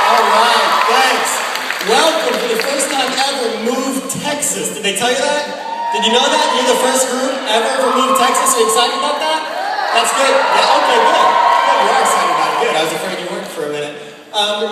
All right, thanks. Welcome for the first time ever, Move Texas. Did they tell you that? Did you know that? You're the first group ever for Move Texas. Are you excited about that? That's good. Yeah, okay, good. Good, you are excited about it. Good. I was afraid you weren't for a minute.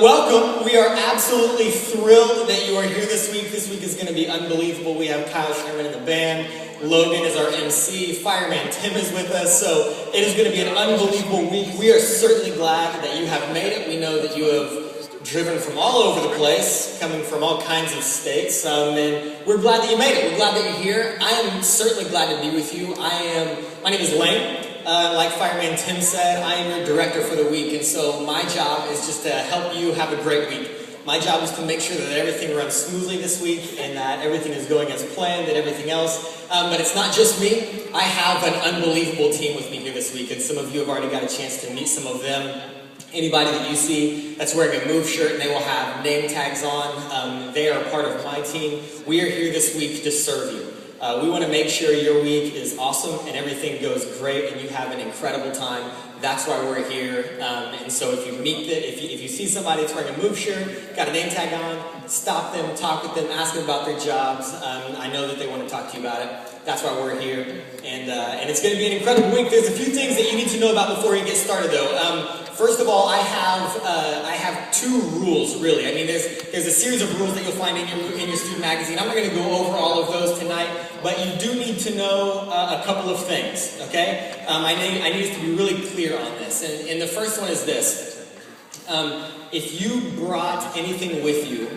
Welcome. We are absolutely thrilled that you are here this week. This week is going to be unbelievable. We have Kyle Sherman in the band. Logan is our MC. Fireman Tim is with us. So it is going to be an unbelievable week. We are certainly glad that you have made it. We know that you have driven from all over the place, coming from all kinds of states, and we're glad that you made it. We're glad that you're here. I am certainly glad to be with you. My name is Lane. Like Fireman Tim said, I am your director for the week, and so my job is just to help you have a great week. My job is to make sure that everything runs smoothly this week and that everything is going as planned and everything else. But it's not just me. I have an unbelievable team with me here this week, and some of you have already got a chance to meet some of them. Anybody that you see that's wearing a Move shirt, and they will have name tags on, they are part of my team. We are here this week to serve you. We want to make sure your week is awesome and everything goes great and you have an incredible time. That's why we're here. And so if you see somebody that's wearing a Move shirt, got a name tag on, stop them, talk with them, ask them about their jobs. I know that they want to talk to you about it. That's why we're here. And it's going to be an incredible week. There's a few things that you need to know about before you get started, though. First of all, I have two rules, really. I mean, there's a series of rules that you'll find in your student magazine. I'm not going to go over all of those tonight, but you do need to know a couple of things, okay? I need us to be really clear on this. And the first one is this. If you brought anything with you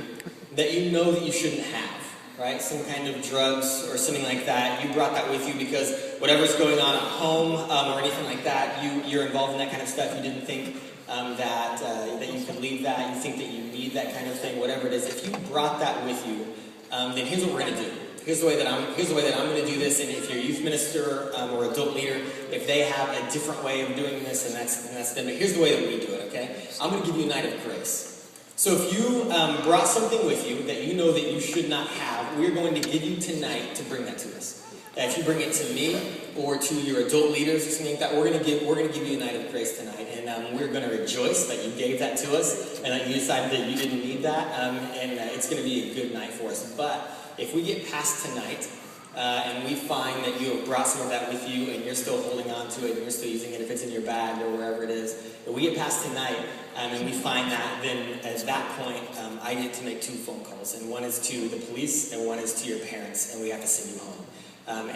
that you know that you shouldn't have, right? Some kind of drugs or something like that. You brought that with you because whatever's going on at home or anything like that, you're involved in that kind of stuff. You didn't think that you could leave that. You think that you need that kind of thing, whatever it is. If you brought that with you, then here's what we're going to do. Here's the way that I'm going to do this. And if you're a youth minister or adult leader, if they have a different way of doing this, and that's them. But here's the way that we do it. Okay? I'm going to give you a night of grace. So if you brought something with you that you know that you should not have, we're going to give you tonight to bring that to us. If you bring it to me or to your adult leaders or something like that, we're going to give you a night of grace tonight, and we're going to rejoice that you gave that to us and that you decided that you didn't need that, and it's going to be a good night for us. But if we get past tonight and we find that you have brought some of that with you and you're still holding on to it and you're still using it, if it's in your bag or wherever it is, if we get past tonight and we find that, then at that point, I get to make two phone calls, and one is to the police and one is to your parents, and we have to send you home.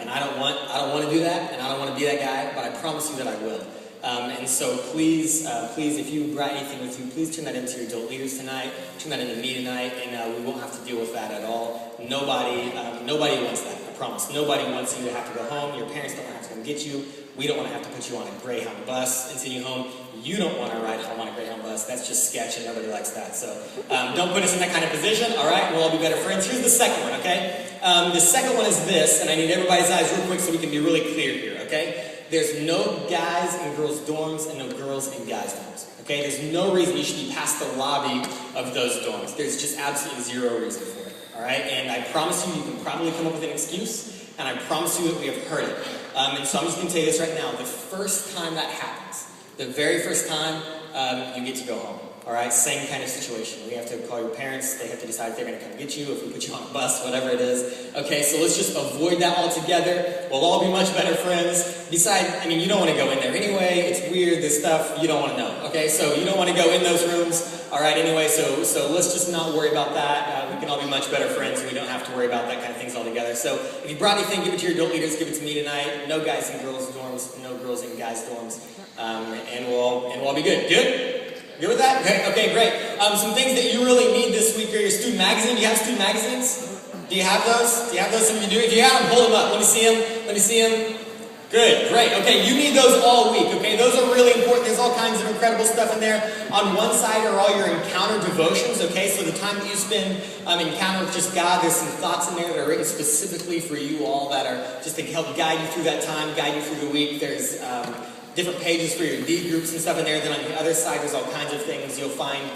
And I don't want to do that, and I don't want to be that guy, but I promise you that I will. And so please, if you brought anything with you, please turn that into your adult leaders tonight, turn that into me tonight, and we won't have to deal with that at all. Nobody wants that, I promise. Nobody wants you to have to go home. Your parents don't have to come get you. We don't want to have to put you on a Greyhound bus and send you home. You don't want to ride home on a Greyhound bus. That's just sketch, and nobody likes that. So don't put us in that kind of position, all right? We'll all be better friends. Here's the second one, okay? The second one is this, and I need everybody's eyes real quick so we can be really clear here, okay? There's no guys and girls dorms and no girls and guys dorms, okay? There's no reason you should be past the lobby of those dorms. There's just absolutely zero reason for it, all right? And I promise you can probably come up with an excuse, and I promise you that we have heard it. And so I'm just going to tell you this right now. The first time that happens, the very first time, you get to go home. All right, same kind of situation. We have to call your parents. They have to decide if they're going to come get you, if we put you on a bus, whatever it is. Okay, so let's just avoid that altogether. We'll all be much better friends. Besides, I mean, you don't want to go in there anyway. It's weird, this stuff. You don't want to know. Okay, so you don't want to go in those rooms. All right, anyway, so let's just not worry about that. We can all be much better friends, and we don't have to worry about that kind of things altogether. So if you brought anything, give it to your adult leaders. Give it to me tonight. No guys and girls dorms. No girls and guys dorms. And we'll all be good. Good? Good with that? Okay, great. Some things that you really need this week are your student magazine. Do you have student magazines? Do you have those? Some of you do. If you have them, hold them up. Let me see them. Good, great. Okay, you need those all week, okay? Those are really important. There's all kinds of incredible stuff in there. On one side are all your encounter devotions, okay? So the time that you spend encounter with just God, there's some thoughts in there that are written specifically for you all that are just to help guide you through that time, guide you through the week. There's different pages for your D groups and stuff in there. Then on the other side, there's all kinds of things. You'll find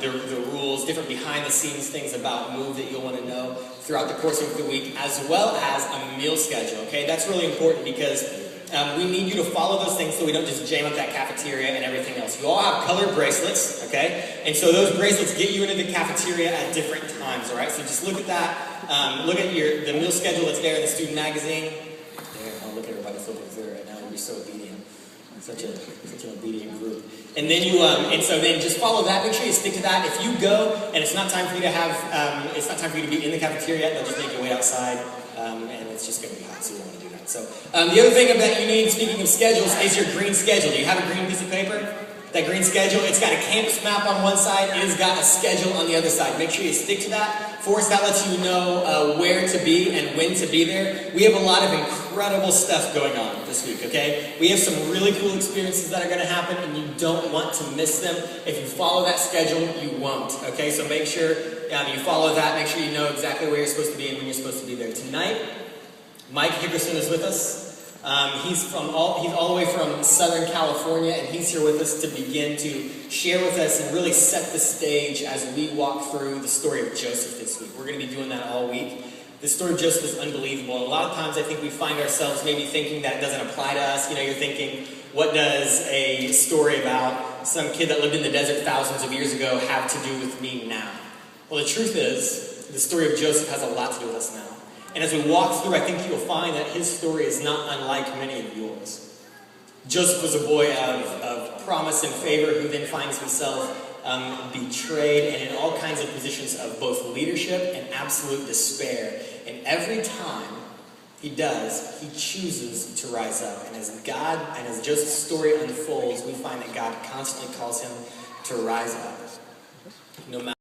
the rules, different behind-the-scenes things about Move that you'll want to know throughout the course of the week, as well as a meal schedule. Okay, that's really important because we need you to follow those things so we don't just jam up that cafeteria and everything else. You all have colored bracelets, okay? And so those bracelets get you into the cafeteria at different times, all right? So just look at that. Look at the meal schedule that's there in the student magazine. There, I'll look at everybody flipping through it right now. You're so obedient. Such an obedient group. And then so then just follow that. Make sure you stick to that. If you go and it's not time for you to have, it's not time for you to be in the cafeteria, they'll just make you wait outside, and it's just going to be hot, so you don't want to do that. So the other thing that you need, speaking of schedules, is your green schedule. Do you have a green piece of paper? That green schedule, it's got a campus map on one side, it has got a schedule on the other side. Make sure you stick to that. Force, that lets you know where to be and when to be there. We have a lot of incredible stuff going on this week, okay? We have some really cool experiences that are going to happen, and you don't want to miss them. If you follow that schedule, you won't, okay? So make sure you follow that. Make sure you know exactly where you're supposed to be and when you're supposed to be there. Tonight, Mike Hickerson is with us. He's all the way from Southern California, and he's here with us to begin to share with us and really set the stage as we walk through the story of Joseph this week. We're going to be doing that all week. The story of Joseph is unbelievable, and a lot of times I think we find ourselves maybe thinking that it doesn't apply to us. You know, you're thinking, what does a story about some kid that lived in the desert thousands of years ago have to do with me now? Well, the truth is, the story of Joseph has a lot to do with us now. And as we walk through, I think you'll find that his story is not unlike many of yours. Joseph was a boy of promise and favor who then finds himself betrayed and in all kinds of positions of both leadership and absolute despair. And every time he does, he chooses to rise up. And as Joseph's story unfolds, we find that God constantly calls him to rise up, no matter